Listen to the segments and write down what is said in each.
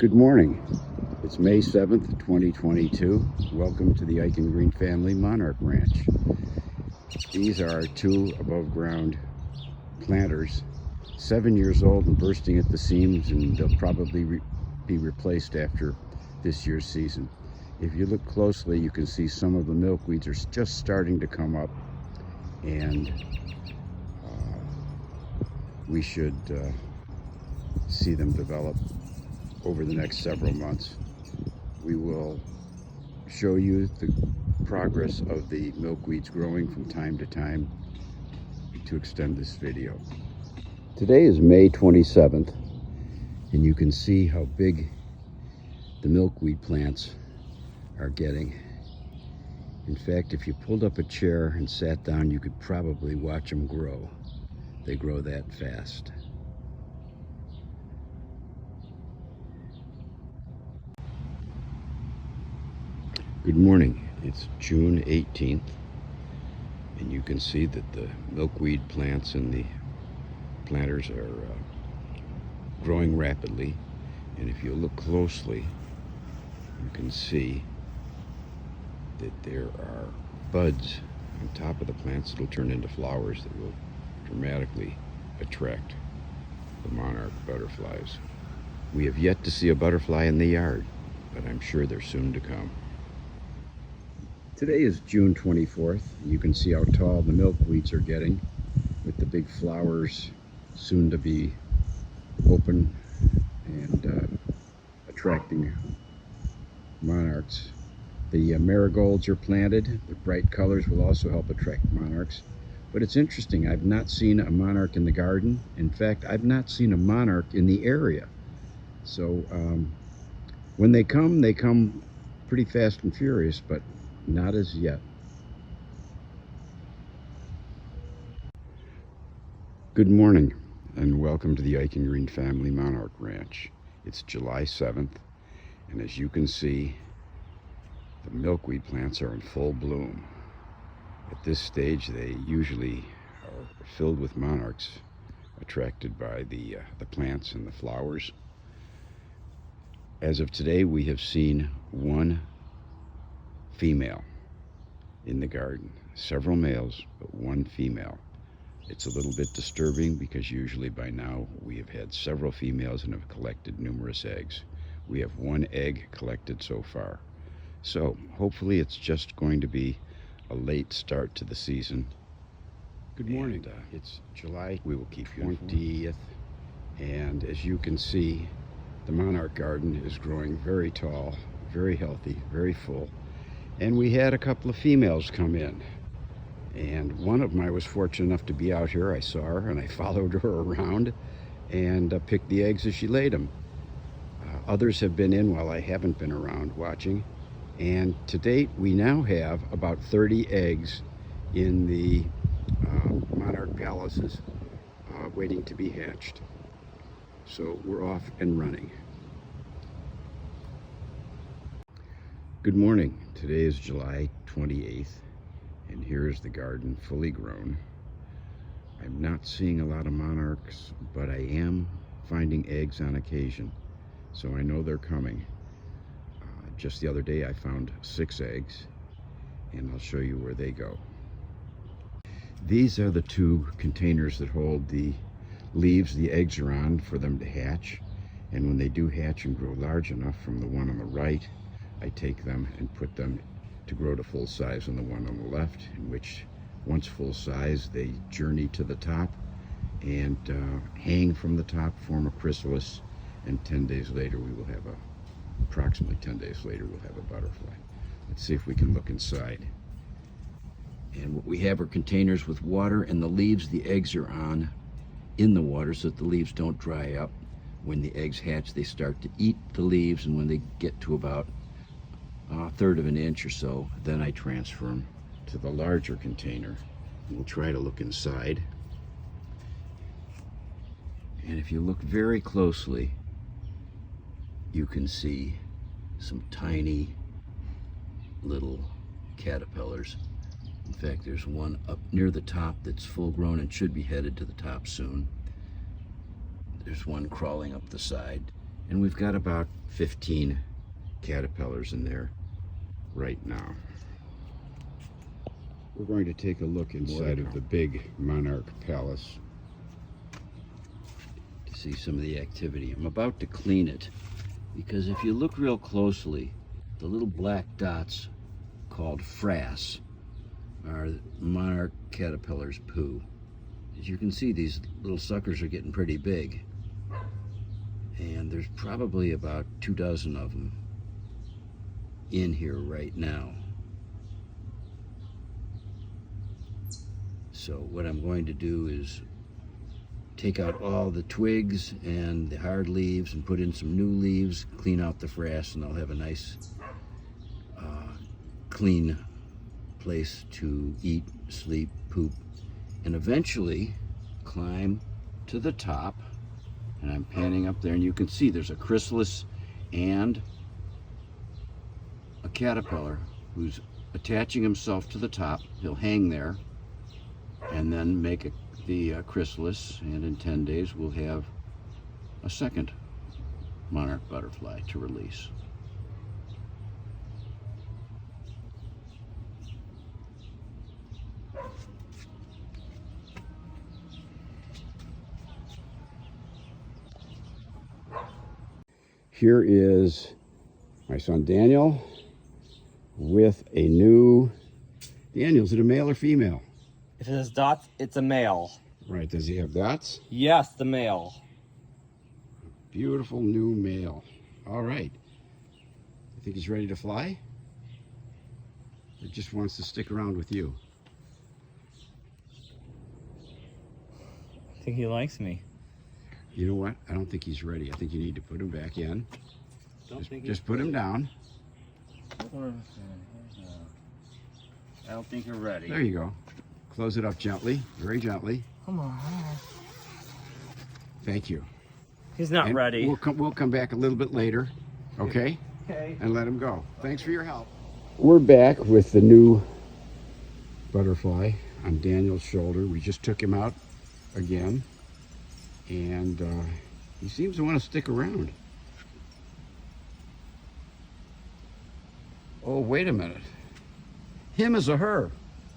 Good morning. It's May 7th, 2022. Welcome to the Eichengreen family Monarch Ranch. These are two above ground planters, 7 years old and bursting at the seams, and they'll probably be replaced after this year's season. If you look closely, you can see some of the milkweeds are just starting to come up, and we should see them develop over the next several months. We will show you the progress of the milkweeds growing from time to time to extend this video. Today is May 27th, and you can see how big the milkweed plants are getting. In fact, if you pulled up a chair and sat down, you could probably watch them grow. They grow that fast. Good morning. It's June 18th, and you can see that the milkweed plants and the planters are growing rapidly. And if you look closely, you can see that there are buds on top of the plants that will turn into flowers that will dramatically attract the monarch butterflies. We have yet to see a butterfly in the yard, but I'm sure they're soon to come. Today is June 24th. You can see how tall the milkweeds are getting, with the big flowers soon to be open and attracting monarchs. The marigolds are planted. The bright colors will also help attract monarchs. But it's interesting, I've not seen a monarch in the garden. In fact, I've not seen a monarch in the area. So when they come pretty fast and furious, but not as yet. Good morning, and welcome to the Eichengreen family Monarch Ranch. It's July 7th, and as you can see, the milkweed plants are in full bloom. At this stage, they usually are filled with monarchs, attracted by the plants and the flowers. As of today, we have seen one female in the garden. Several males, but one female. It's a little bit disturbing because usually by now we have had several females and have collected numerous eggs. We have one egg collected so far. So hopefully it's just going to be a late start to the season. Good morning. It's July. We will keep you 20th. And as you can see, the monarch garden is growing very tall, very healthy, very full. And we had a couple of females come in, and one of them, I was fortunate enough to be out here. I saw her and I followed her around and picked the eggs as she laid them. Others have been in while I haven't been around watching, and to date we now have about 30 eggs in the monarch palaces waiting to be hatched. So we're off and running. Good morning. Today is July 28th, and here is the garden fully grown. I'm not seeing a lot of monarchs, but I am finding eggs on occasion, so I know they're coming. Just the other day I found 6 eggs, and I'll show you where they go. These are the 2 containers that hold the leaves the eggs are on for them to hatch, and when they do hatch and grow large enough, from the one on the right, I take them and put them to grow to full size on the one on the left, in which, once full size, they journey to the top and hang from the top, form a chrysalis, and 10 days later we will have approximately 10 days later we'll have a butterfly. Let's see if we can look inside. And what we have are containers with water, and the leaves the eggs are on in the water so that the leaves don't dry up. When the eggs hatch, they start to eat the leaves, and when they get to about a third of an inch or so, then I transfer them to the larger container. We'll try to look inside. And if you look very closely, you can see some tiny little caterpillars. In fact, there's one up near the top that's full grown and should be headed to the top soon. There's one crawling up the side, And we've got about 15 caterpillars in there right now. We're going to take a look inside of the big Monarch Palace to see some of the activity. I'm about to clean it because if you look real closely, the little black dots called frass are monarch caterpillars' poo. As you can see, these little suckers are getting pretty big, and there's probably about 24 of them in here right now. So what I'm going to do is take out all the twigs and the hard leaves and put in some new leaves, clean out the frass, and I'll have a nice clean place to eat, sleep, poop, and eventually climb to the top. And I'm panning up there, and you can see there's a chrysalis and a caterpillar who's attaching himself to the top. He'll hang there and then make the chrysalis, and in 10 days we'll have a second monarch butterfly to release. Here is my son Daniel with a new... Daniel, is it a male or female? If it has dots, it's a male. Right, does he have dots? Yes, the male. Beautiful new male. All right. You think he's ready to fly? Or just wants to stick around with you? I think he likes me. You know what? I don't think he's ready. I think you need to put him back in. Just put him down. I don't think you're ready. There you go. Close it up gently, very gently. Come on. Thank you. He's not ready. We'll come back a little bit later, okay? Okay. And let him go. Thanks for your help. We're back with the new butterfly on Daniel's shoulder. We just took him out again, and he seems to want to stick around. Oh, wait a minute. Him is a her.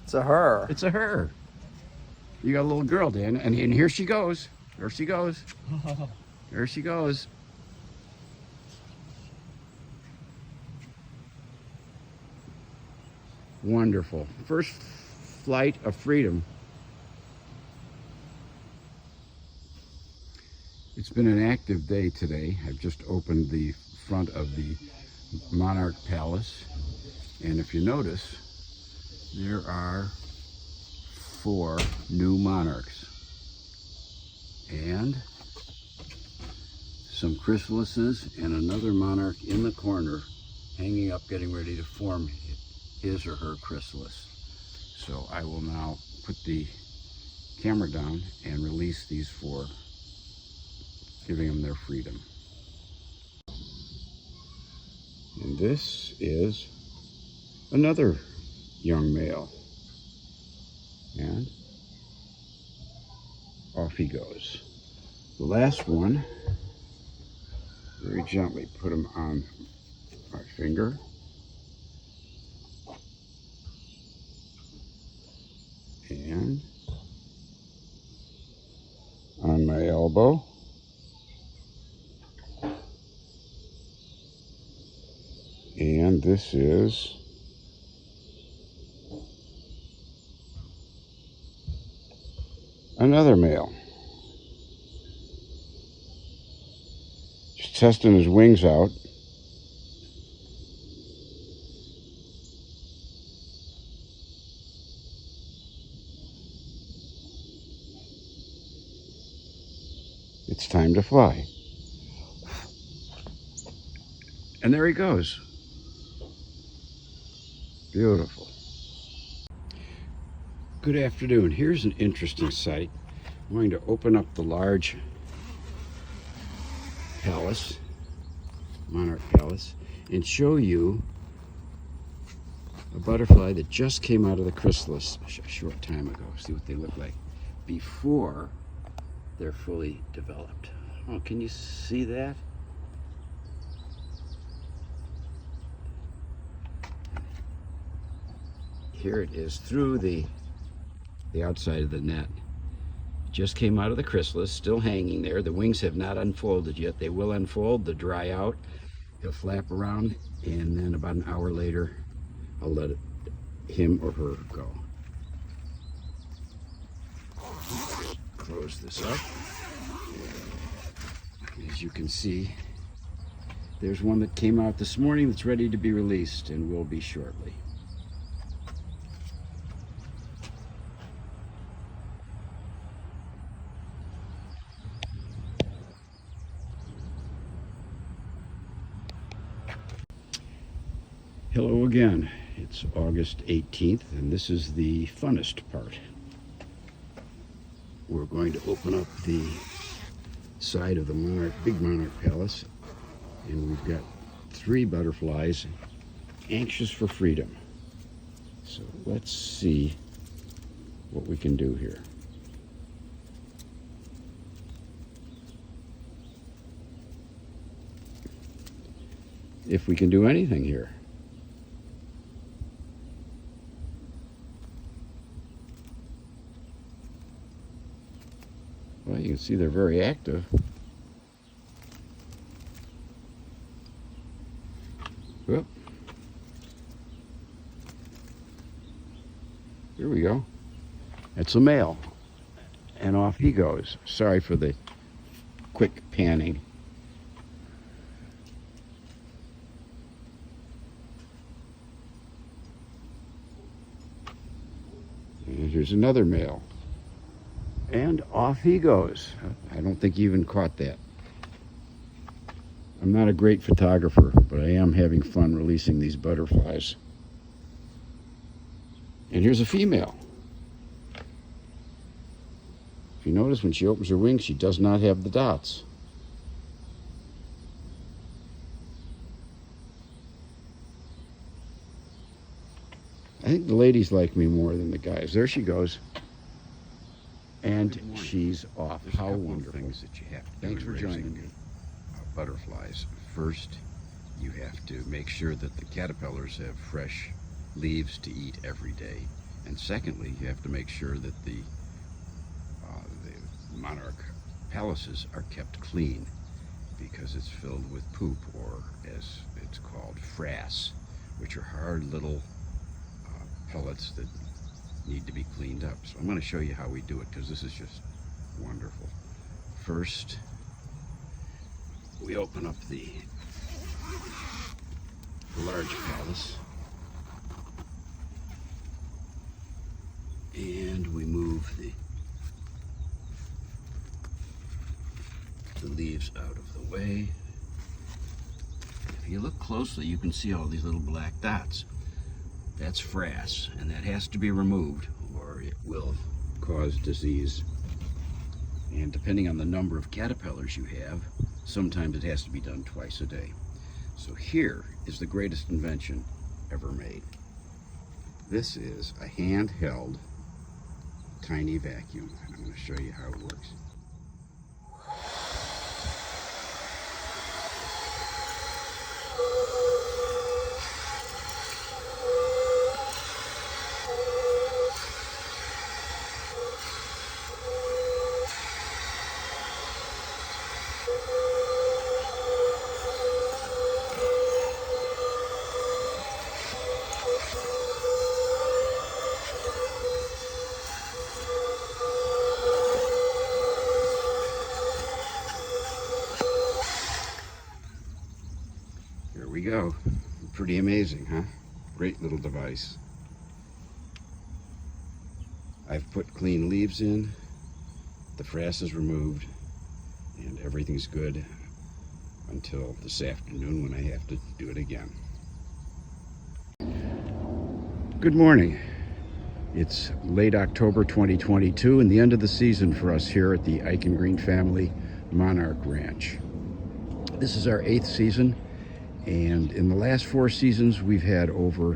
It's a her. It's a her. You got a little girl, Dan, and here she goes. There she goes. There she goes. Wonderful. First flight of freedom. It's been an active day today. I've just opened the front of the Monarch Palace, and if you notice, there are 4 new monarchs and some chrysalises and another monarch in the corner hanging up, getting ready to form his or her chrysalis. So I will now put the camera down and release these 4, giving them their freedom. And this is another young male, and off he goes. The last one, very gently put him on my finger, and on my elbow, and this is another male. Just testing his wings out. It's time to fly. And there he goes. Beautiful. Good afternoon. Here's an interesting sight. I'm going to open up the large palace, Monarch Palace, and show you a butterfly that just came out of the chrysalis a short time ago. See what they look like before they're fully developed. Oh, can you see that? here it is through the outside of the net. Just came out of the chrysalis, still hanging there. The wings have not unfolded yet. They will unfold, they'll dry out, he'll flap around, and then about an hour later, I'll let him or her go. Close this up. As you can see, there's one that came out this morning that's ready to be released and will be shortly. Hello again. It's August 18th, and this is the funnest part. We're going to open up the side of the big Monarch Palace, and we've got 3 butterflies anxious for freedom. So let's see what we can do here. If we can do anything here. Well, you can see they're very active. Whoop. Here we go. It's a male. And off he goes. Sorry for the quick panning. And here's another male. And off he goes. I don't think he even caught that. I'm not a great photographer, but I am having fun releasing these butterflies. And here's a female. If you notice, when she opens her wings, she does not have the dots. I think the ladies like me more than the guys. There she goes. And she's off. How wonderful. Things that you have to do. Thanks for joining me. Butterflies. First, you have to make sure that the caterpillars have fresh leaves to eat every day. And secondly, you have to make sure that the monarch palaces are kept clean, because it's filled with poop, or as it's called, frass, which are hard little pellets that need to be cleaned up. So I'm going to show you how we do it, because this is just wonderful. First, we open up the large palace, and we move the leaves out of the way. If you look closely, you can see all these little black dots. That's frass, and that has to be removed or it will cause disease. And depending on the number of caterpillars you have, sometimes it has to be done twice a day. So here is the greatest invention ever made. This is a handheld tiny vacuum, and I'm going to show you how it works. Here we go. Pretty amazing, huh? Great little device. I've put clean leaves in, the frass is removed, and everything's good until this afternoon when I have to do it again. Good morning. It's late October 2022 and the end of the season for us here at the Eichengreen family Monarch Ranch. This is our 8th season, and in the last 4 seasons we've had over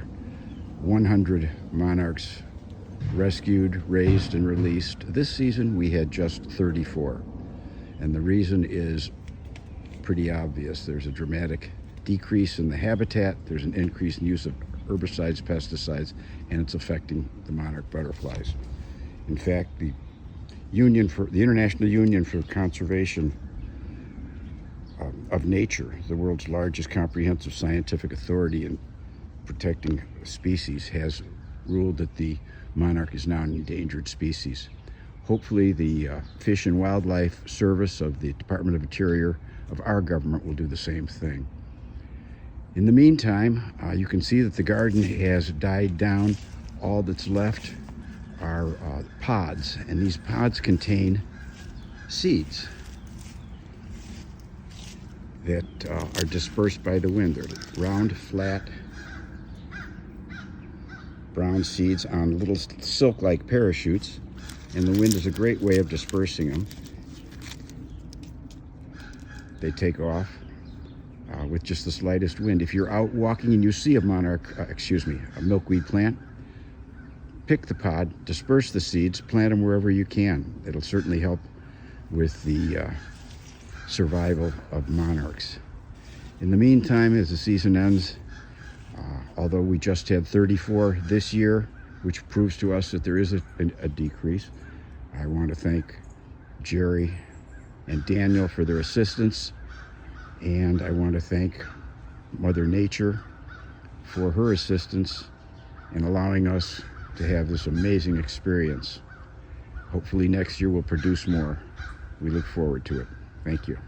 100 monarchs rescued, raised, and released. This season we had just 34, and the reason is pretty obvious. There's a dramatic decrease in the habitat, there's an increase in use of herbicides, pesticides, and it's affecting the monarch butterflies. In fact, the International Union for Conservation of Nature, the world's largest comprehensive scientific authority in protecting species, has ruled that the monarch is now an endangered species. Hopefully the Fish and Wildlife Service of the Department of Interior of our government will do the same thing. In the meantime, you can see that the garden has died down. All that's left are pods, and these pods contain seeds that are dispersed by the wind. They're round, flat, brown seeds on little silk-like parachutes, and the wind is a great way of dispersing them. They take off with just the slightest wind. If you're out walking and you see a a milkweed plant, pick the pod, disperse the seeds, plant them wherever you can. It'll certainly help with the survival of monarchs. In the meantime, as the season ends, although we just had 34 this year, which proves to us that there is a decrease, I want to thank Jerry and Daniel for their assistance, and I want to thank Mother Nature for her assistance in allowing us to have this amazing experience. Hopefully next year we'll produce more. We look forward to it. Thank you.